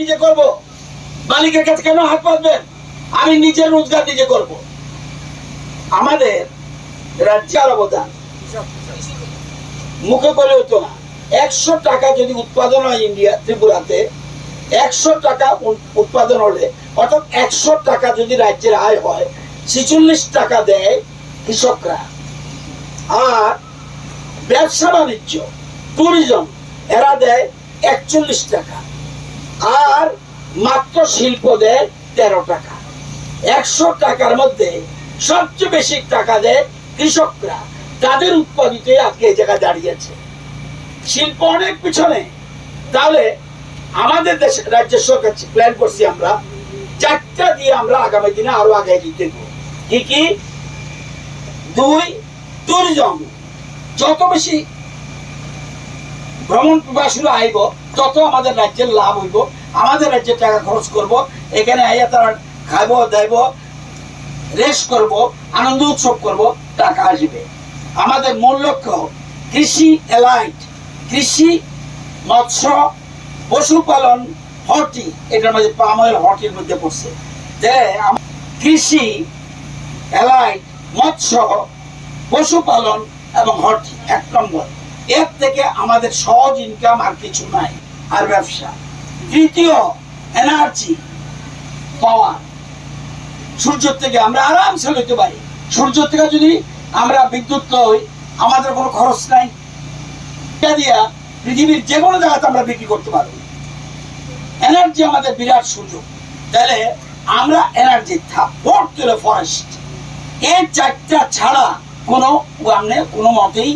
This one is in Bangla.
নিজে করব, মালিকের কাছে কেন হাত পাতবেন? আমি নিজের রোজগার নিজে করব। আমাদের রাজ্যের অবদান মুখে করে হতো না। 100 টাকা যদি উৎপাদন হয় ইন্ডিয়া ত্রিপুরাতে, 100 টাকা উৎপাদন হলে অর্থাৎ 100 টাকা যদি রাজ্যের আয় হয়, 46 টাকা দেয় কৃষকরা। আর ব্যবসা বাণিজ্য, ট্যুরিজম, এরা দেয় 41 টাকা। আর মাত্র শিল্প দেয় 13 টাকা। 100 টাকার মধ্যে সবচেয়ে বেশি টাকা দেয় কৃষকরা। তাদের উৎপাদিত আজকে এই জায়গায় দাঁড়িয়েছে। শিল্প অনেক পিছনে। তাহলে আমাদের দেশে রাজ্য সরকার প্ল্যান করছি আমরা 4টা দিয়ে আমরা আগামী দিনে আরো আগে দিতে দেব। কি কি? 2, ট্যুরিজম। যত বেশি ভ্রমণ পিপাসুরা আইব, তত আমাদের রাজ্যের লাভ হইব। আমাদের রাজ্যে টাকা খরচ করব, এখানে আইয়া তারা খাইব দাইব, রেস্ট করব, আনন্দ উৎসব করব, টাকা আসবে। আমাদের মূল লক্ষ্য কৃষি এলাইট, কৃষি, মৎস্য, পশুপালন, হর্টি, এটার মধ্যে পাম অয়েল হর্টির মধ্যে পড়ছে। কৃষি এলাইট, মৎস্য, পশুপালন এবং হর্টি 1 নম্বর। এর থেকে আমাদের সহজ ইনকাম আর কিছু নাই, আর ব্যবসা। দ্বিতীয়, এনার্জি, পাওয়ার। সূর্য থেকে আমরা আরামসে লইতে পারি। সূর্য থেকে যদি আমরা বিদ্যুৎ লই, আমাদের কোনো খরচ নাই। এটা দিয়া পৃথিবীর যে কোনো জায়গাতে আমরা বিক্রি করতে পারবো। এনার্জি আমাদের বিরাট সুযোগ। তাহলে আমরা এনার্জি ফরেস্ট, এই 4টা ছাড়া কোনো মতেই